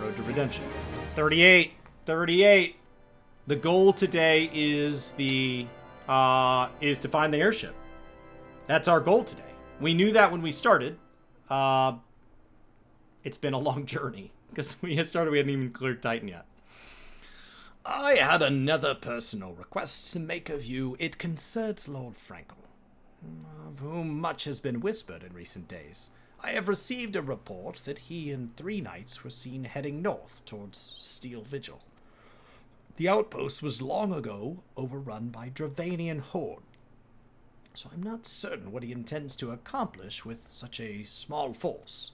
Road to redemption. 38. 38. The goal today is to find the airship. That's our goal today. We knew that when we started. It's been a long journey because we hadn't even cleared Titan yet. I had another personal request to make of you. It concerns Lord Frankel, of whom much has been whispered in recent days. I have received a report that he and 3 knights were seen heading north towards Steel Vigil. The outpost was long ago overrun by Dravanian horde, so I'm not certain what he intends to accomplish with such a small force.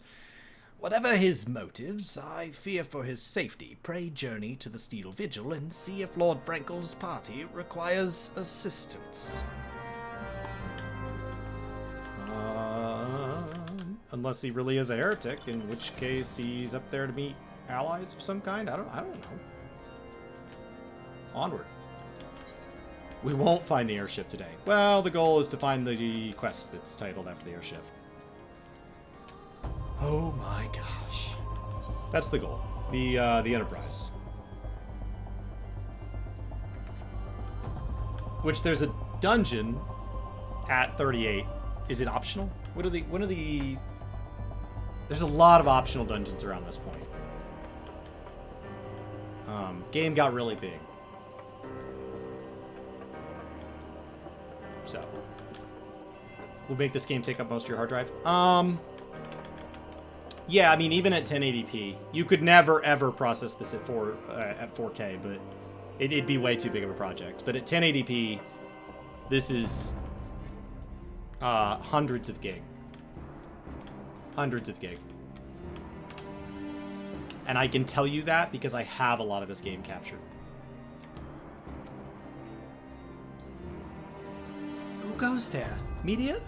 Whatever his motives, I fear for his safety. Pray journey to the Steel Vigil and see if Lord Frankel's party requires assistance. Unless he really is a heretic, in which case he's up there to meet allies of some kind. I don't know. Onward. We won't find the airship today. Well, the goal is to find the quest that's titled after the airship. Oh my gosh. That's the goal. The Enterprise. Which there's a dungeon at 38. Is it optional? What are the There's a lot of optional dungeons around this point. Game got really big. So we'll make this game take up most of your hard drive. Yeah, I mean, even at 1080p, you could never ever process this at 4K, but it'd be way too big of a project. But at 1080p, this is hundreds of gig. Hundreds of gig. And I can tell you that because I have a lot of this game captured. Who goes there? Media?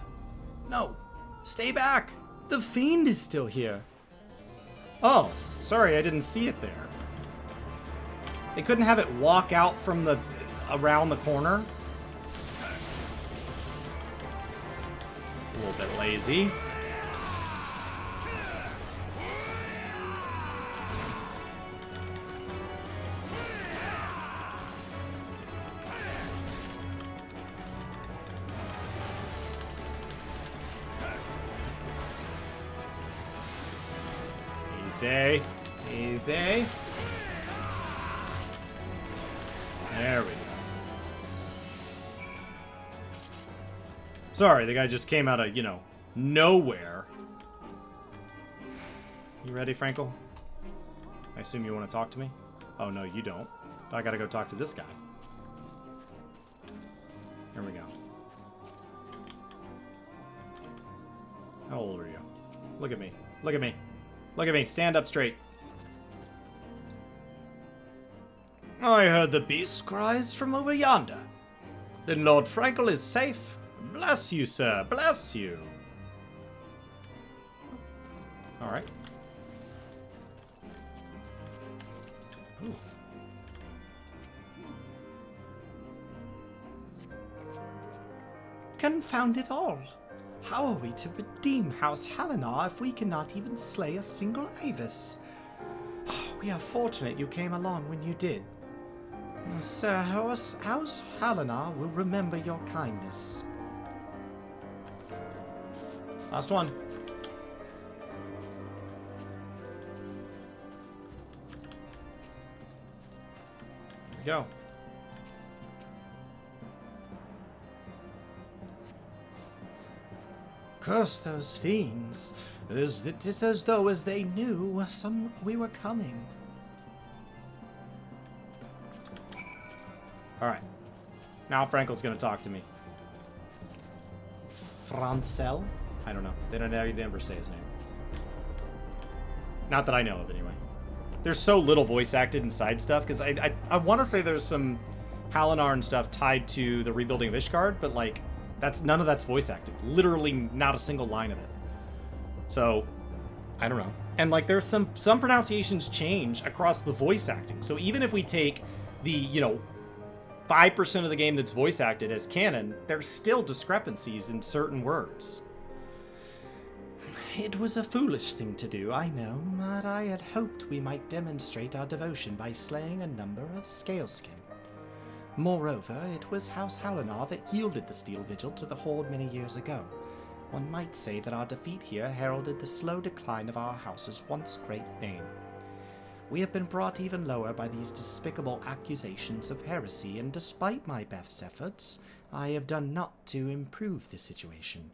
No. Stay back. The Fiend is still here. Oh, sorry, I didn't see it there. They couldn't have it walk out from around the corner? A little bit lazy. Easy. There we go. Sorry, the guy just came out of, nowhere. You ready, Frankel? I assume you want to talk to me? Oh, no, you don't. I gotta go talk to this guy. There we go. How old are you? Look at me. Look at me. Look at me. Stand up straight. I heard the beast cries from over yonder. Then Lord Frankel is safe. Bless you, sir. Bless you. All right. Ooh. Confound it all. How are we to redeem House Halinar if we cannot even slay a single Avis? We are fortunate you came along when you did. Sir, House Halinar will remember your kindness. Last one. Here we go. Curse those fiends. It's as though as they knew we were coming. Alright. Now Frankel's gonna talk to me. Francel? I don't know. They never say his name. Not that I know of, anyway. There's so little voice acted and side stuff, because I want to say there's some Halinar and stuff tied to the rebuilding of Ishgard, but, like, none of that's voice acted. Literally not a single line of it. So, I don't know. And, like, there's some pronunciations change across the voice acting. So even if we take the, 5% of the game that's voice acted as canon, there's still discrepancies in certain words. It was a foolish thing to do, I know, but I had hoped we might demonstrate our devotion by slaying a number of scaleskin. Moreover, it was House Halinar that yielded the Steel Vigil to the Horde many years ago. One might say that our defeat here heralded the slow decline of our house's once great name. We have been brought even lower by these despicable accusations of heresy, and despite my best efforts, I have done naught to improve the situation.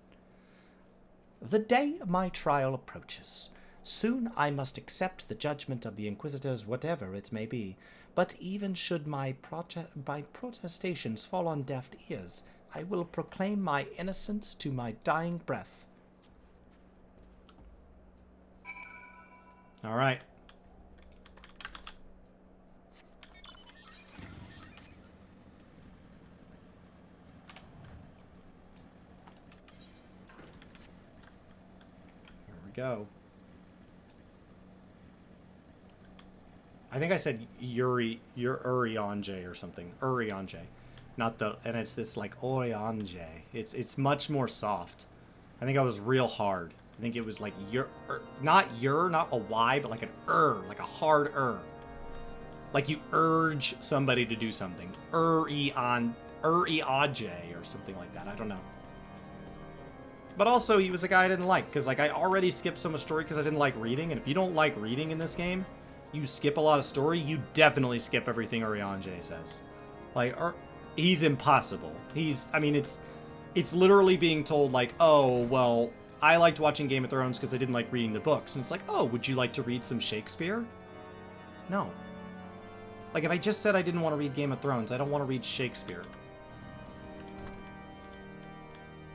The day of my trial approaches. Soon I must accept the judgment of the Inquisitors, whatever it may be, but even should my protestations fall on deaf ears, I will proclaim my innocence to my dying breath. All right. Here we go. I think I said Urianje or something. Urianje. Not the, and it's this like Urianje. It's much more soft. I think I was real hard. I think it was like not a Y, but like an like a hard Like you urge somebody to do something. Urianje or something like that. I don't know. But also he was a guy I didn't like, because like I already skipped so much story because I didn't like reading, and if you don't like reading in this game, you skip a lot of story, you definitely skip everything Urianje says. Like, he's impossible. I mean, it's literally being told, like, oh, well, I liked watching Game of Thrones because I didn't like reading the books. And it's like, oh, would you like to read some Shakespeare? No. Like, if I just said I didn't want to read Game of Thrones, I don't want to read Shakespeare.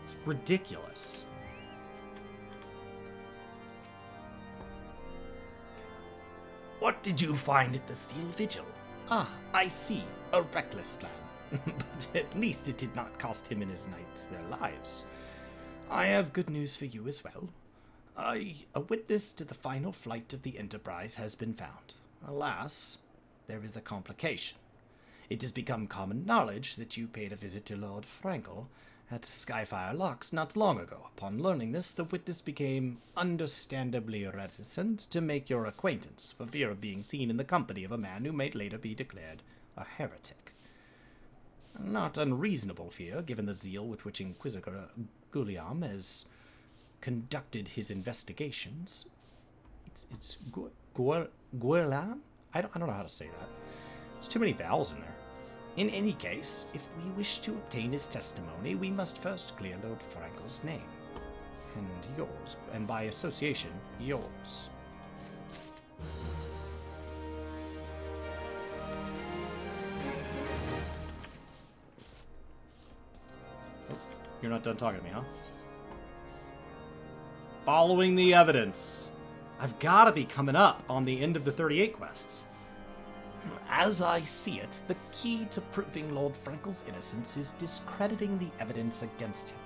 It's ridiculous. What did you find at the Steel Vigil? Ah, I see. A reckless plan. But at least it did not cost him and his knights their lives. I have good news for you as well. A witness to the final flight of the Enterprise has been found. Alas, there is a complication. It has become common knowledge that you paid a visit to Lord Frankel at Skyfire Locks not long ago. Upon learning this, the witness became understandably reticent to make your acquaintance, for fear of being seen in the company of a man who might later be declared a heretic. Not unreasonable fear, given the zeal with which Inquisitor Guliam has conducted his investigations. It's Guliam? I don't know how to say that. There's too many vowels in there. In any case, if we wish to obtain his testimony, we must first clear Lord Frankel's name. And yours, and by association, yours. Oh, you're not done talking to me, huh? Following the evidence. I've got to be coming up on the end of the 38 quests. As I see it, the key to proving Lord Frankel's innocence is discrediting the evidence against him.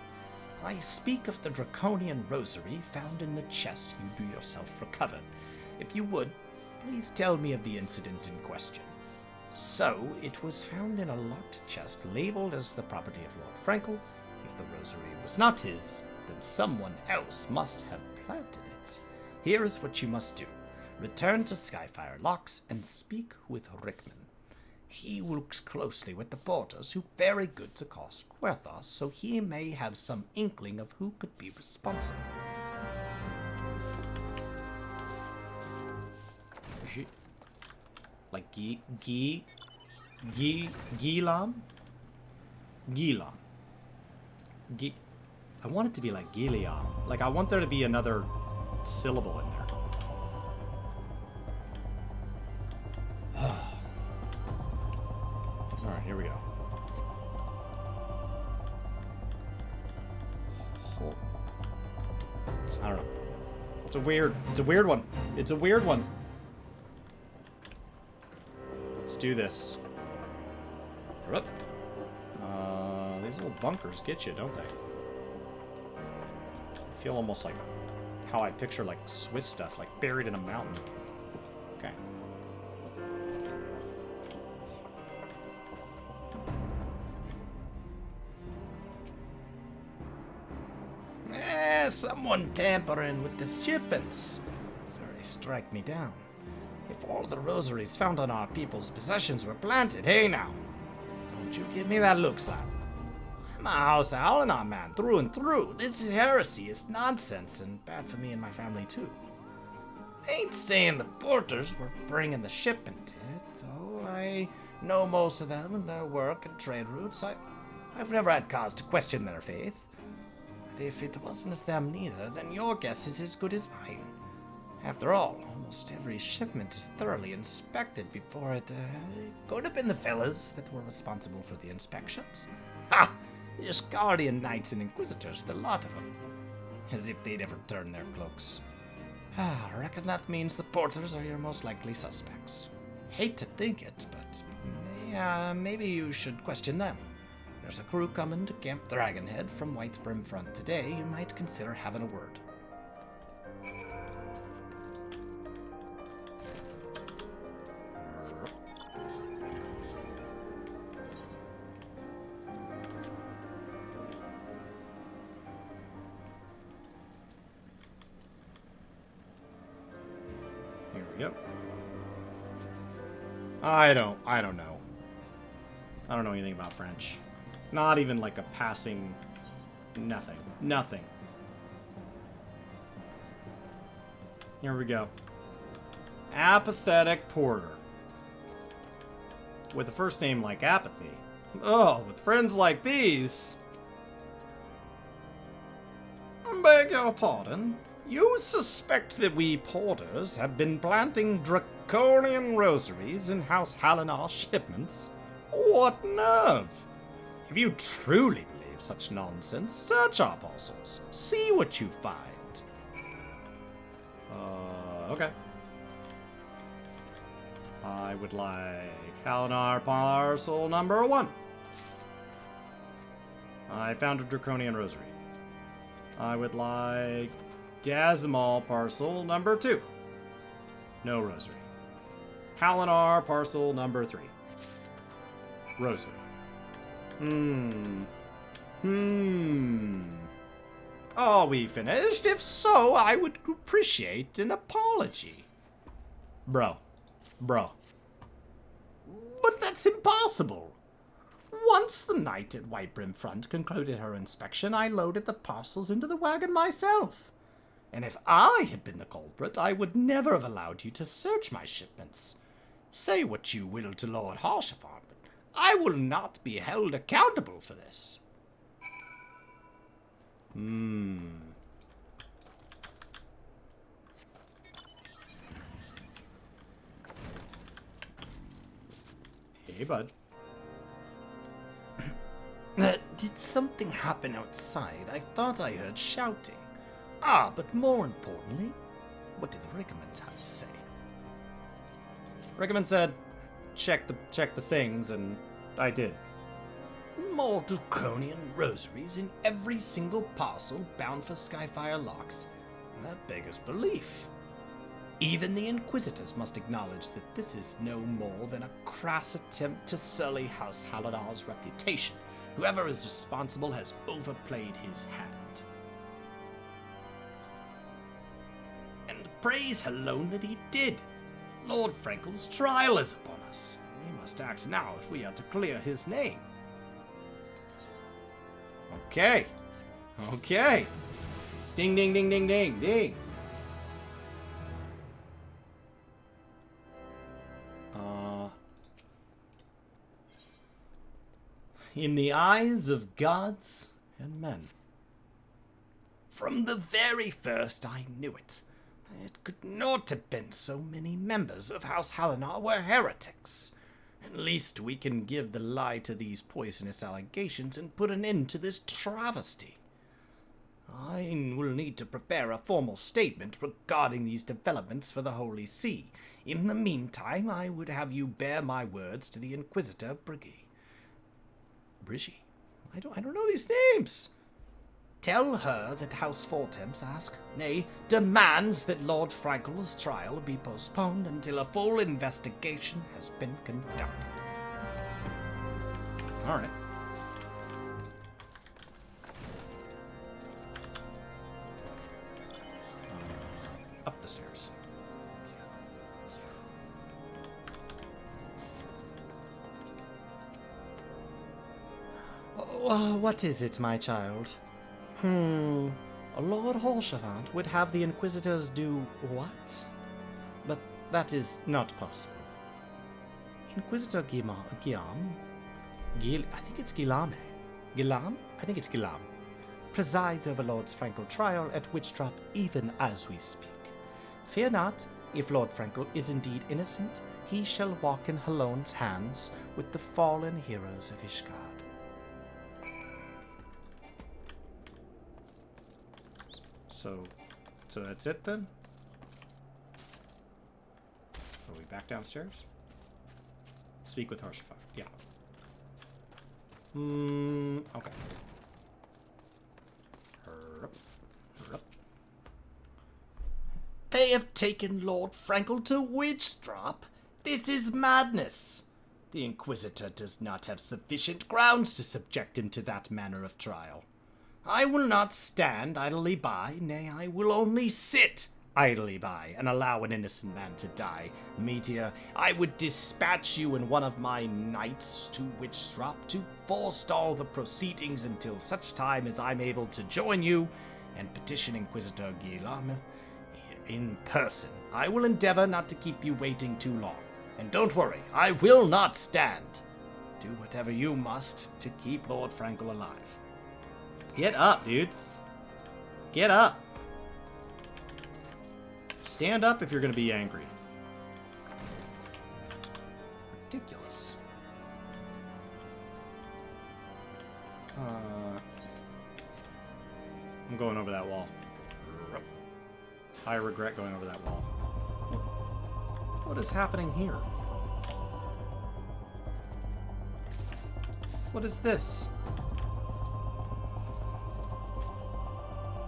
I speak of the draconian rosary found in the chest you yourself recovered. If you would, please tell me of the incident in question. So, it was found in a locked chest labeled as the property of Lord Frankel. If the rosary was not his, then someone else must have planted it. Here is what you must do. Return to Skyfire Locks and speak with Rickman. He works closely with the porters who ferry goods across Querthos, so he may have some inkling of who could be responsible. Like Gilam? Gilam. I want it to be like Giliam. Like, I want there to be another syllable in there. Alright, here we go. I don't know. It's a weird one. It's a weird one. Let's do this. These little bunkers get you, don't they? I feel almost like how I picture like Swiss stuff, like buried in a mountain. Okay. someone tampering with the shipments. Very strike me down. If all the rosaries found on our people's possessions were planted, hey now. Don't you give me that look, lad. I'm a House Halinar man through and through. This heresy is nonsense and bad for me and my family too. Ain't saying the porters were bringing the shipment to it, though I know most of them and their work and trade routes. I've never had cause to question their faith. But if it wasn't them neither, then your guess is as good as mine. After all, almost every shipment is thoroughly inspected before it could have been the fellas that were responsible for the inspections. Ha! Your Guardian Knights and Inquisitors, the lot of them. As if they'd ever turn their cloaks. I reckon that means the porters are your most likely suspects. Hate to think it, but maybe you should question them. There's a crew coming to Camp Dragonhead from White Brim Front today. You might consider having a word. Here we go. I don't know. I don't know anything about French. Not even like a passing... Nothing. Nothing. Here we go. Apathetic Porter. With a first name like Apathy. Oh, with friends like these. Beg your pardon. You suspect that we porters have been planting draconian rosaries in House Halinar shipments? What nerve! If you truly believe such nonsense, search our parcels. See what you find. Okay. I would like Halinar parcel number 1. I found a draconian rosary. I would like Dazmal parcel number 2. No rosary. Halinar parcel number 3. Rosary. Are we finished? If so, I would appreciate an apology. Bro. But that's impossible. Once the knight at White Brim Front concluded her inspection, I loaded the parcels into the wagon myself. And if I had been the culprit, I would never have allowed you to search my shipments. Say what you will to Lord Harshaphon, but I will not be held accountable for this. Hey, bud. Did something happen outside? I thought I heard shouting. But more importantly, what did the Rickmans have to say? Rickman said, check the things, and I did. More draconian rosaries in every single parcel bound for Skyfire locks. That beggars belief. Even the Inquisitors must acknowledge that this is no more than a crass attempt to sully House Halinar's reputation. Whoever is responsible has overplayed his hand. And praise alone that he did. Lord Frankel's trial is upon us. We must act now if we are to clear his name. Okay. Ding, ding, ding, ding, ding, ding. In the eyes of gods and men. From the very first I knew it. It could not have been so many members of House Halinar were heretics. At least we can give the lie to these poisonous allegations and put an end to this travesty. I will need to prepare a formal statement regarding these developments for the Holy See. In the meantime, I would have you bear my words to the Inquisitor Briggy. I don't know these names. Tell her that House Fortemps nay, demands that Lord Frankel's trial be postponed until a full investigation has been conducted. All right. What is it, my child? Lord Horshavant would have the Inquisitors do what? But that is not possible. Inquisitor Guillaume? I think it's Guillaume. Guillaume? I think it's Guillaume. Presides over Lord Frankel's trial at Witchdrop even as we speak. Fear not, if Lord Frankel is indeed innocent, he shall walk in Halone's hands with the fallen heroes of Ishgard. So that's it then? Are we back downstairs? Speak with Harshafar. Yeah. Okay. They have taken Lord Frankel to Witchdrop. This is madness. The Inquisitor does not have sufficient grounds to subject him to that manner of trial. I will not stand idly by, nay, I will only sit idly by and allow an innocent man to die. Meteor, I would dispatch you and one of my knights to Witchdrop to forestall the proceedings until such time as I'm able to join you and petition Inquisitor Guillaume in person. I will endeavor not to keep you waiting too long. And don't worry, I will not stand. Do whatever you must to keep Lord Frankel alive. Get up, dude. Get up. Stand up if you're going to be angry. Ridiculous. I'm going over that wall. I regret going over that wall. What is happening here? What is this?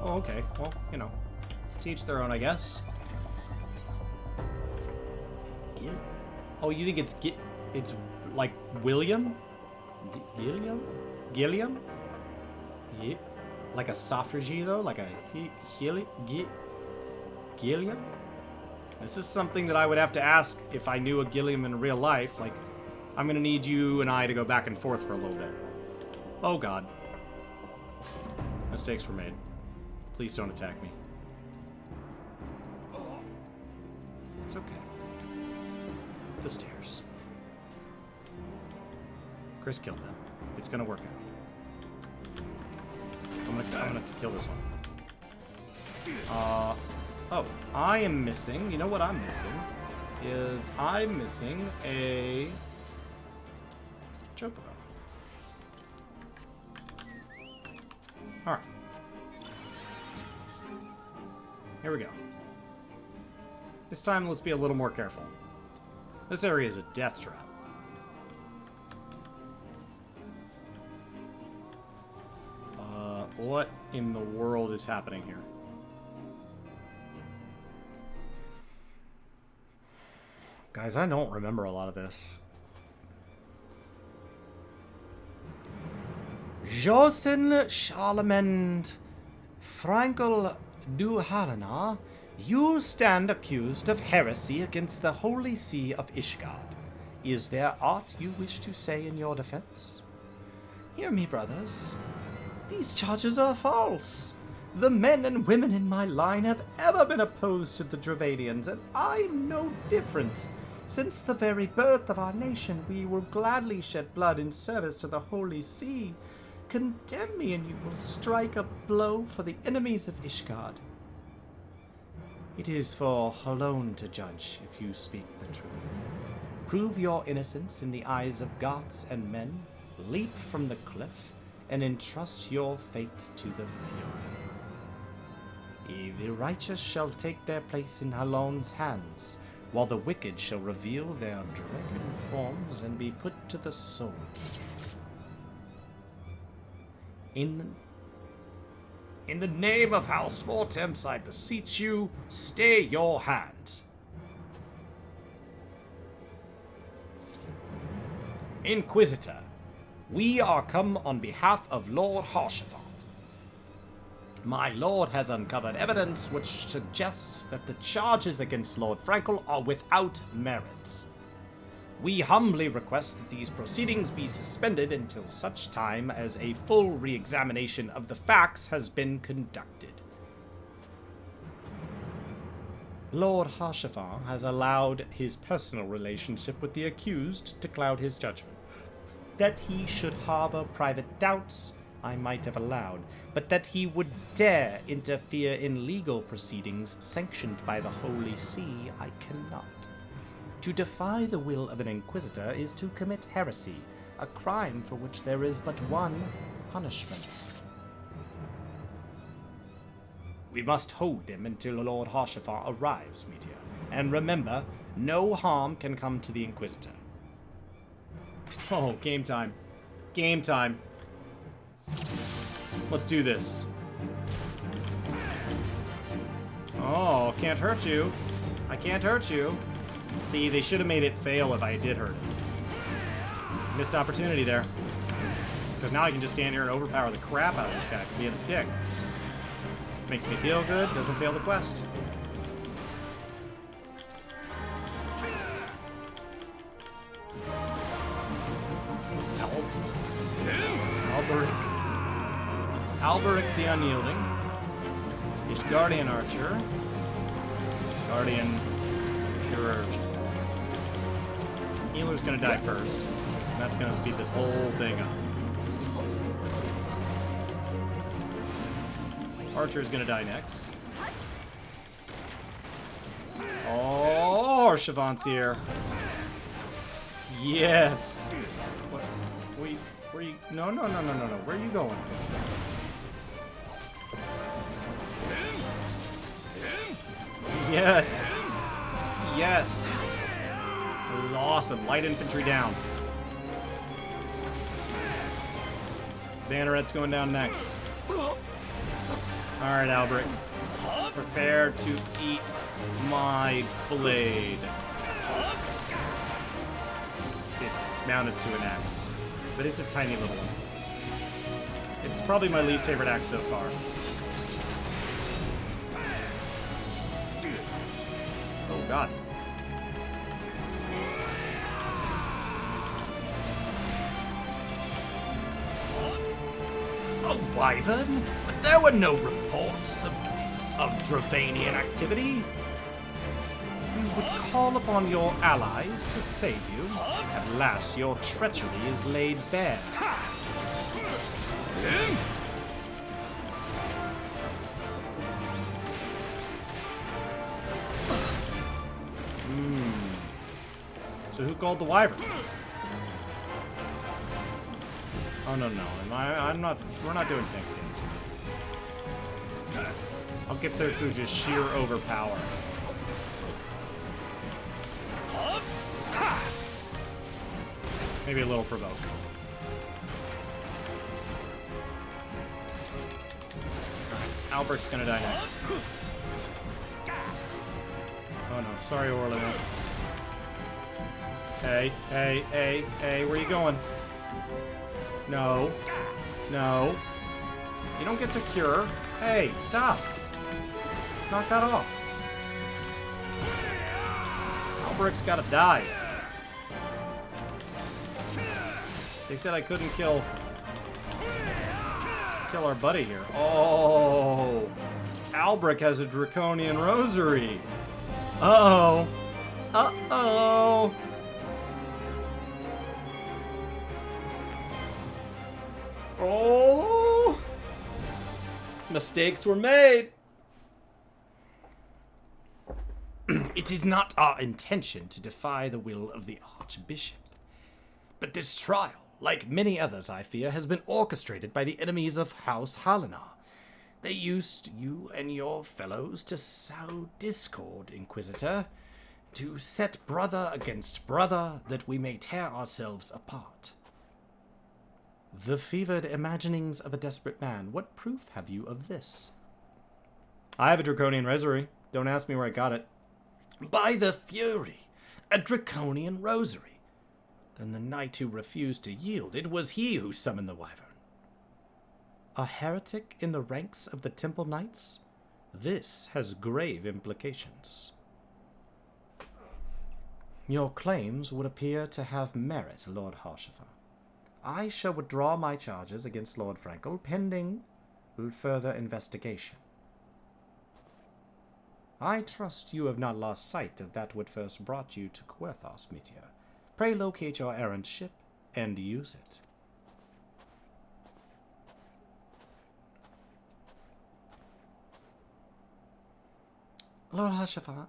Oh, okay. Well, you know, to each their own, I guess. Oh, you think it's like William? Gilliam? Yeah. Like a softer G though, like a Gilliam. This is something that I would have to ask if I knew a Gilliam in real life. Like, I'm gonna need you and I to go back and forth for a little bit. Oh God. Mistakes were made. Please don't attack me. It's okay. The stairs. Chris killed them. It's gonna work out. I'm gonna kill this one. Oh, I am missing. You know what I'm missing? I'm missing a Chocobo. Alright. Here we go. This time, let's be a little more careful. This area is a death trap. What in the world is happening here? Guys, I don't remember a lot of this. Jocelyn Charlemagne Frankel du Harana, you stand accused of heresy against the Holy See of Ishgard. Is there aught you wish to say in your defense? Hear me, brothers. These charges are false. The men and women in my line have ever been opposed to the Dravanians, and I'm no different. Since the very birth of our nation, we will gladly shed blood in service to the Holy See. Condemn me, and you will strike a blow for the enemies of Ishgard. It is for Halone to judge if you speak the truth. Prove your innocence in the eyes of gods and men, leap from the cliff, and entrust your fate to the Fury. The righteous shall take their place in Halone's hands, while the wicked shall reveal their dragon forms and be put to the sword. In the name of House Vortemps, I beseech you, stay your hand. Inquisitor, we are come on behalf of Lord Harshavant. My lord has uncovered evidence which suggests that the charges against Lord Frankel are without merit. We humbly request that these proceedings be suspended until such time as a full re-examination of the facts has been conducted. Lord Harshavar has allowed his personal relationship with the accused to cloud his judgment. That he should harbor private doubts, I might have allowed, but that he would dare interfere in legal proceedings sanctioned by the Holy See, I cannot. To defy the will of an inquisitor is to commit heresy, a crime for which there is but one punishment. We must hold him until Lord Harshavar arrives, Meteor. And remember, no harm can come to the Inquisitor. Oh, game time. Game time. Let's do this. Oh, can't hurt you. I can't hurt you. See, they should have made it fail if I did hurt it. Missed opportunity there. Because now I can just stand here and overpower the crap out of this guy for being a dick. Makes me feel good, doesn't fail the quest. Alberic the Unyielding. Ishgardian Archer. Ishgardian Chirurgeon. Healer's gonna die first. And that's gonna speed this whole thing up. Archer's gonna die next. Oh, Chavancier. Yes. What? Where you? No. Where are you going? Yes. Yes. This is awesome. Light infantry down. Banneret's going down next. Alright, Albrecht. Prepare to eat my blade. It's mounted to an axe, but it's a tiny little one. It's probably my least favorite axe so far. Oh god. A wyvern? But there were no reports of Dravanian activity. We would call upon your allies to save you. At last, your treachery is laid bare. So who called the wyvern? Oh no, I'm not. We're not doing tank stands. I'll get there through just sheer overpower. Maybe a little provoke. Alright, Albrecht's gonna die next. Oh no, sorry, Orlando. Hey, where you going? No. You don't get to cure. Hey, stop. Knock that off. Albrecht's gotta die. They said I couldn't kill our buddy here. Oh, Albrecht has a draconian rosary. Uh-oh. Oh, mistakes were made. It is not our intention to defy the will of the Archbishop. But this trial, like many others I fear, has been orchestrated by the enemies of House Halinar. They used you and your fellows to sow discord, Inquisitor, to set brother against brother, that we may tear ourselves apart. The fevered imaginings of a desperate man. What proof have you of this? I have a draconian rosary. Don't ask me where I got it. By the Fury! A draconian rosary! Then the knight who refused to yield, it was he who summoned the wyvern. A heretic in the ranks of the Temple Knights? This has grave implications. Your claims would appear to have merit, Lord Harshafer. I shall withdraw my charges against Lord Frankel pending further investigation. I trust you have not lost sight of that what first brought you to Querthos, Meteor. Pray locate your errant ship and use it. Lord Harshafer,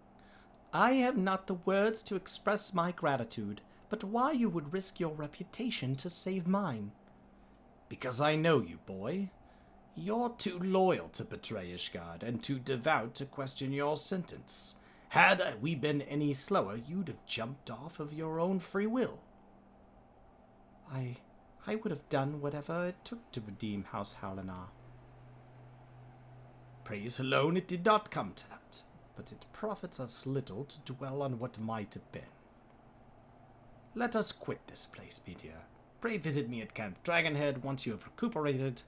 I have not the words to express my gratitude, but why you would risk your reputation to save mine? Because I know you, boy. You're too loyal to betray Ishgard, and too devout to question your sentence. Had we been any slower, you'd have jumped off of your own free will. I would have done whatever it took to redeem House Halanar. Praise alone, it did not come to that, but it profits us little to dwell on what might have been. Let us quit this place, Meteor. Pray visit me at Camp Dragonhead once you have recuperated.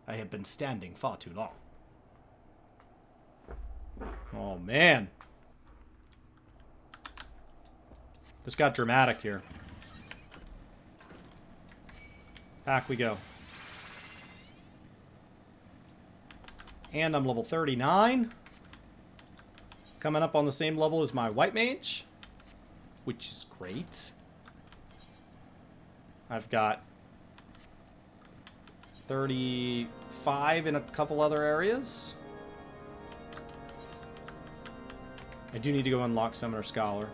I have been standing far too long. Oh, man. This got dramatic here. Back we go. And I'm level 39. Coming up on the same level as my white mage, which is great. I've got 35 in a couple other areas. I do need to go unlock Summoner Scholar.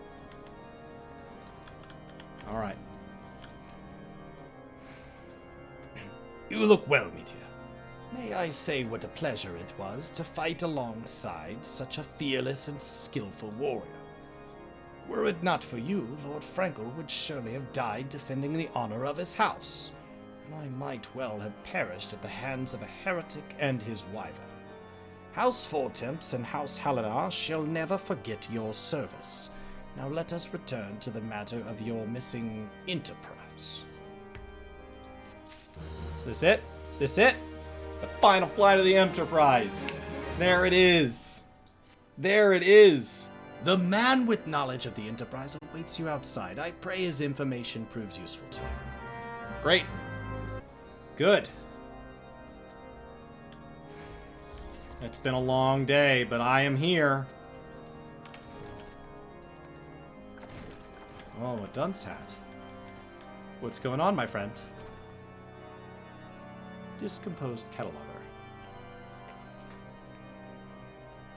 Alright. You look well, Meteor. May I say what a pleasure it was to fight alongside such a fearless and skillful warrior. Were it not for you, Lord Frankel would surely have died defending the honor of his house, and I might well have perished at the hands of a heretic and his wyvern. House Fortemps and House Halanar shall never forget your service. Now let us return to the matter of your missing enterprise. This it? This it? The final flight of the Enterprise. There it is. There it is. The man with knowledge of the Enterprise awaits you outside. I pray his information proves useful to you. Great. Good. It's been a long day, but I am here. Oh, a dunce hat. What's going on, my friend? Discomposed kettle leather.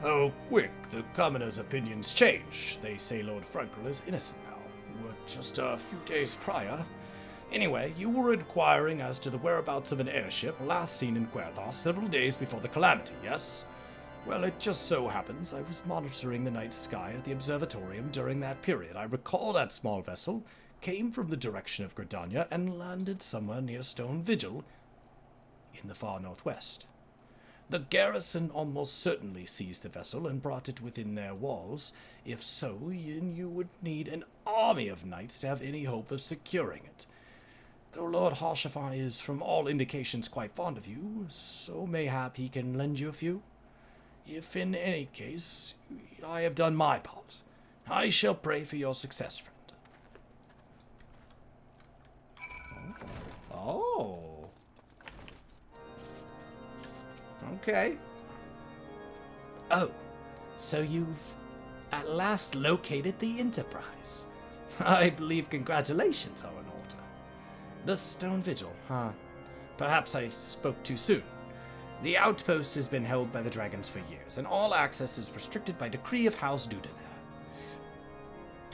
Oh, quick, the commoners' opinions change. They say Lord Frankel is innocent now. Were just a few days prior. Anyway, you were inquiring as to the whereabouts of an airship last seen in Querthos several days before the calamity, yes? Well, it just so happens I was monitoring the night sky at the observatorium during that period. I recall that small vessel came from the direction of Gridania and landed somewhere near Stone Vigil in the far northwest. The garrison almost certainly seized the vessel and brought it within their walls. If so, you would need an army of knights to have any hope of securing it. Though Lord Harshafer is from all indications quite fond of you, so mayhap he can lend you a few. If in any case, I have done my part. I shall pray for your success, friend. Oh. Okay. Oh, so you've at last located the Enterprise. I believe congratulations are in order. The Stone Vigil, huh? Perhaps I spoke too soon. The outpost has been held by the dragons for years, and all access is restricted by decree of House Dudener.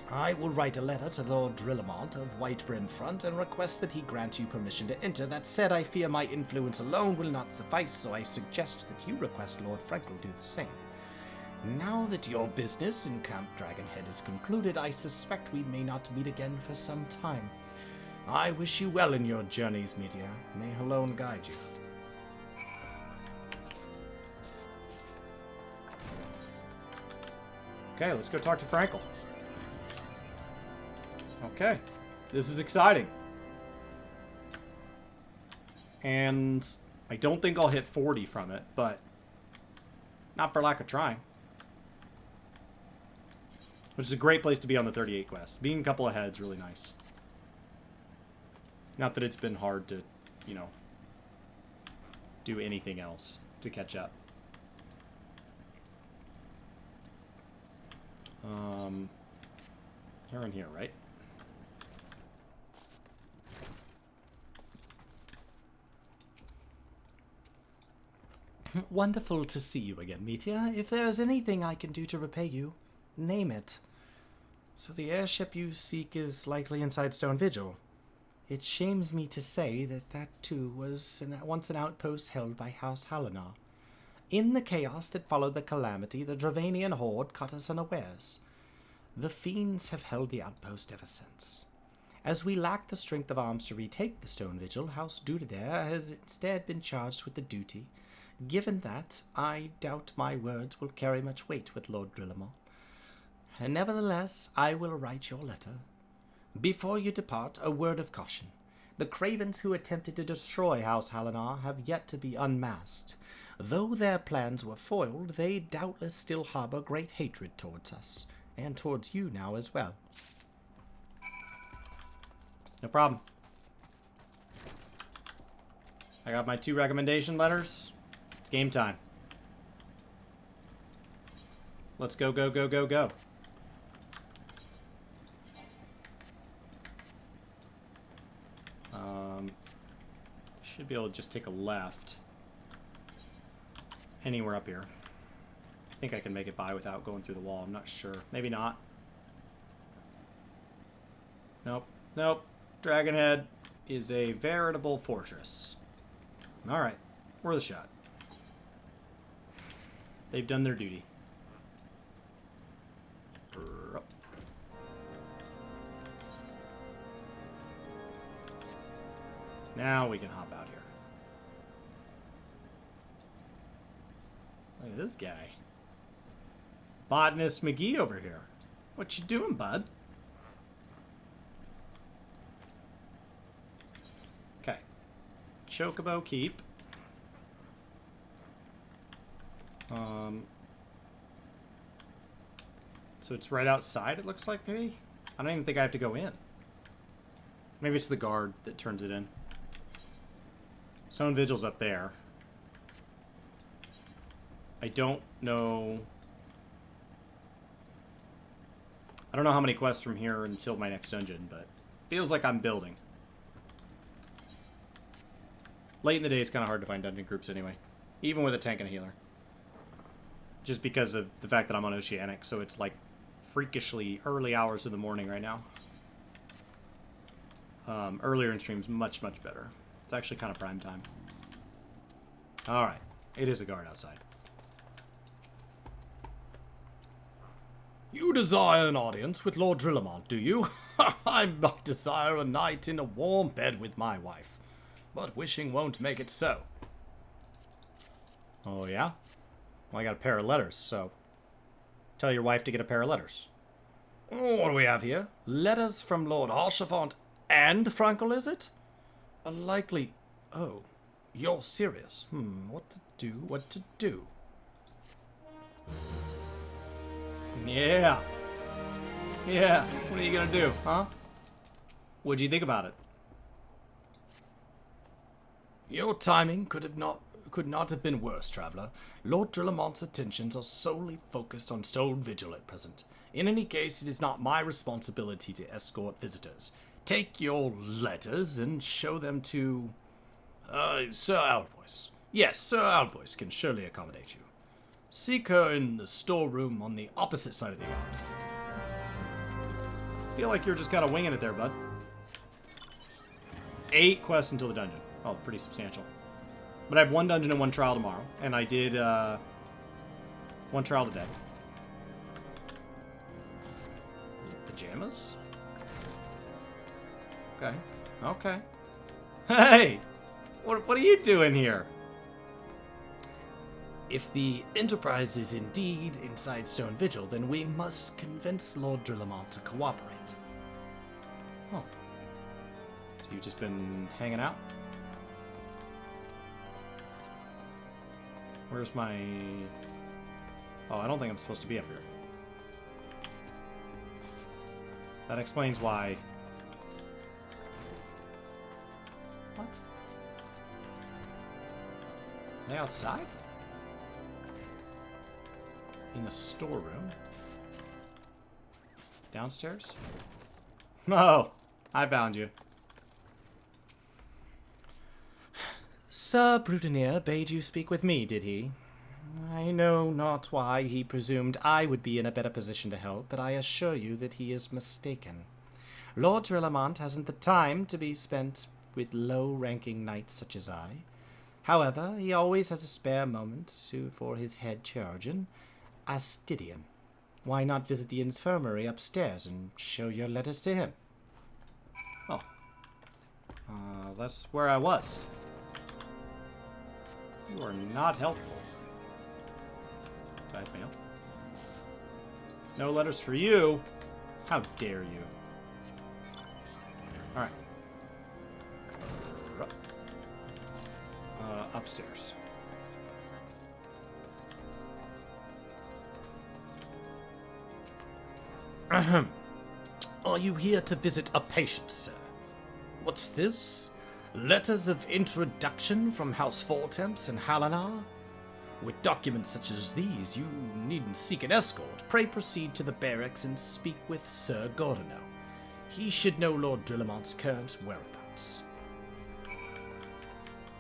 I will write a letter to Lord Drillamont of Whitebrim Front and request that he grant you permission to enter. That said, I fear my influence alone will not suffice, so I suggest that you request Lord Frankel do the same. Now that your business in Camp Dragonhead is concluded, I suspect we may not meet again for some time. I wish you well in your journeys, Meteor. May Halone guide you. Okay, let's go talk to Frankel. Okay, this is exciting. And I don't think I'll hit 40 from it, but not for lack of trying. Which is a great place to be on the 38 quest. Being a couple ahead is really nice. Not that it's been hard to, you know, do anything else to catch up. You're in here, right? Wonderful to see you again, Meteor. If there is anything I can do to repay you, name it. So the airship you seek is likely inside Stone Vigil. It shames me to say that that too was once an outpost held by House Halanar. In the chaos that followed the calamity, the Dravanian horde caught us unawares. The fiends have held the outpost ever since. As we lack the strength of arms to retake the Stone Vigil, House Dudader has instead been charged with the duty. Given that, I doubt my words will carry much weight with Lord Drillamon. And nevertheless, I will write your letter. Before you depart, a word of caution. The cravens who attempted to destroy House Halanar have yet to be unmasked. Though their plans were foiled, they doubtless still harbor great hatred towards us, and towards you now as well. No problem. I got my 2 recommendation letters. It's game time. Let's go, go, go, go, go. Should be able to just take a left. Anywhere up here. I think I can make it by without going through the wall. I'm not sure. Maybe not. Nope. Nope. Dragonhead is a veritable fortress. Alright. Worth a shot. They've done their duty. Now we can hop out here. Look at this guy. Botanist McGee over here. What you doing, bud? Okay. Chocobo Keep. So it's right outside, it looks like, maybe? I don't even think I have to go in. Maybe it's the guard that turns it in. Stone Vigil's up there. I don't know... I don't know how many quests from here until my next dungeon, but feels like I'm building. Late in the day, it's kind of hard to find dungeon groups anyway. Even with a tank and a healer. Just because of the fact that I'm on Oceanic, so it's like freakishly early hours of the morning right now. Earlier in streams, much, much better. It's actually kind of prime time. Alright. It is a guard outside. You desire an audience with Lord Drillamont, do you? I might desire a night in a warm bed with my wife. But wishing won't make it so. Oh, yeah? Well, I got a pair of letters, so... Tell your wife to get a pair of letters. Oh, what do we have here? Letters from Lord Archivant and Frankel, is it? A likely... Oh, you're serious. What to do, what to do? Yeah. Yeah, what are you gonna do, huh? What'd you think about it? Your timing could not have been worse, traveler. Lord Drillamont's attentions are solely focused on Stone Vigil at present. In any case, it is not my responsibility to escort visitors. Take your letters and show them to... Sir Albois. Yes, Sir Albois can surely accommodate you. Seek her in the storeroom on the opposite side of the yard. Feel like you're just kind of winging it there, bud. 8 quests until the dungeon. Oh, pretty substantial. But I have 1 dungeon and 1 trial tomorrow. And I did, 1 trial today. Pajamas? Okay. Okay. Hey! What are you doing here? If the Enterprise is indeed inside Stone Vigil, then we must convince Lord Drillamont to cooperate. Oh. So you've just been hanging out? Where's my... Oh, I don't think I'm supposed to be up here. That explains why. What? Are they outside? In the storeroom? Downstairs? Oh, I found you. Sir Brudenier bade you speak with me, did he? I know not why he presumed I would be in a better position to help, but I assure you that he is mistaken. Lord Drillamont hasn't the time to be spent with low-ranking knights such as I. However, he always has a spare moment for his head chirurgeon, Astidian. Why not visit the infirmary upstairs and show your letters to him? Oh. That's where I was. You are not helpful. Do I have mail? No letters for you. How dare you? Alright. Upstairs. Ahem. Are you here to visit a patient, sir? What's this? Letters of introduction from House Fortemps and Halanar? With documents such as these, you needn't seek an escort. Pray proceed to the barracks and speak with Sir Gordonel. He should know Lord Drillamont's current whereabouts.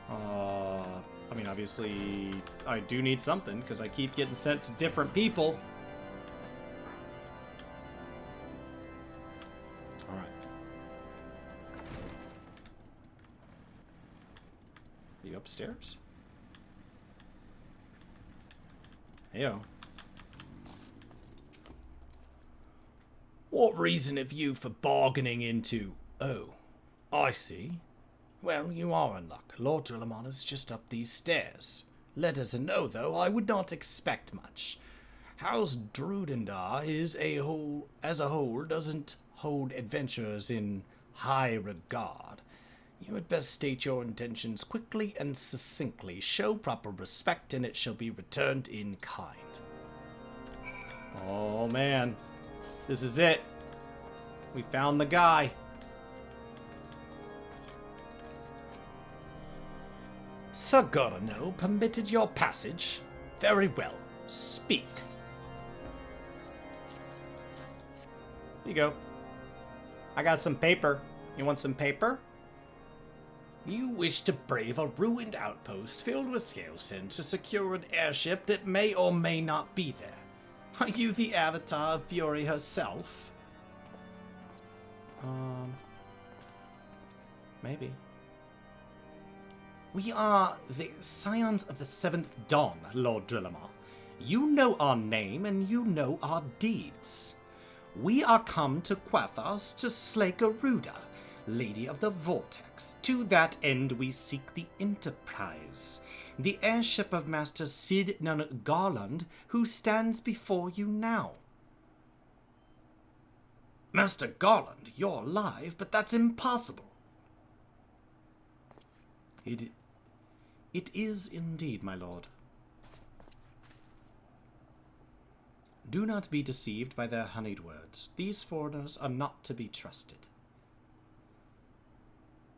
I mean, obviously, I do need something, because I keep getting sent to different people. Alright. You upstairs? Heyo. What reason have you for bargaining into... Oh, I see. Well, you are in luck. Lord Drillamont is just up these stairs. Let us know, though, I would not expect much. House Drudendar as a whole doesn't hold adventurers in high regard. You had best state your intentions quickly and succinctly. Show proper respect, and it shall be returned in kind. Oh, man. This is it. We found the guy. Sir Gordonel permitted your passage? Very well. Speak. Here you go. I got some paper. You want some paper? You wish to brave a ruined outpost filled with scalesins to secure an airship that may or may not be there. Are you the avatar of Fury herself? Maybe. We are the scions of the 7th Dawn, Lord Drillamar. You know our name and you know our deeds. We are come to Quathos to slay Garuda, Lady of the Vortex. To that end we seek the Enterprise, the airship of Master Sid Nun Garland, who stands before you now. Master Garland, you're alive, but that's impossible. It is indeed, my lord. Do not be deceived by their honeyed words. These foreigners are not to be trusted.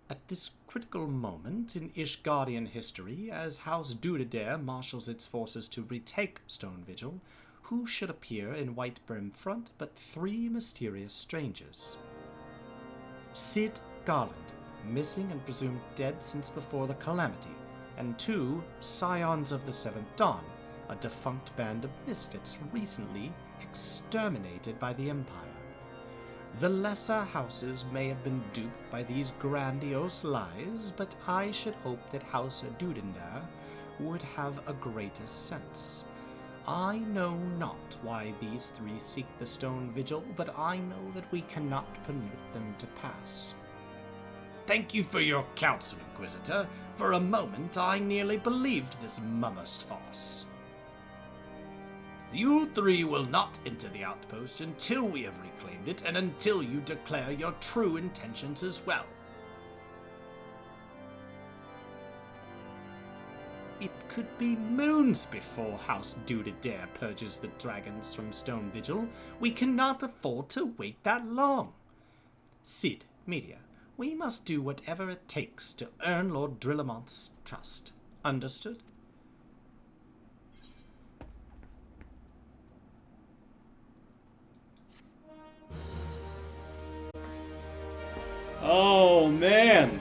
At this critical moment in Ishgardian history, as House Dudader marshals its forces to retake Stone Vigil, who should appear in white brim front but 3 mysterious strangers? Sid Garland, missing and presumed dead since before the Calamity, and 2 Scions of the 7th Dawn, a defunct band of misfits recently exterminated by the Empire. The lesser houses may have been duped by these grandiose lies, but I should hope that House Dudendar would have a greater sense. I know not why these 3 seek the Stone Vigil, but I know that we cannot permit them to pass. Thank you for your counsel, Inquisitor. For a moment, I nearly believed this mummer's farce. You 3 will not enter the outpost until we have reclaimed it, and until you declare your true intentions as well. It could be moons before House Dudader purges the dragons from Stone Vigil. We cannot afford to wait that long. Sid, Media, we must do whatever it takes to earn Lord Drillamont's trust. Understood? Oh, man.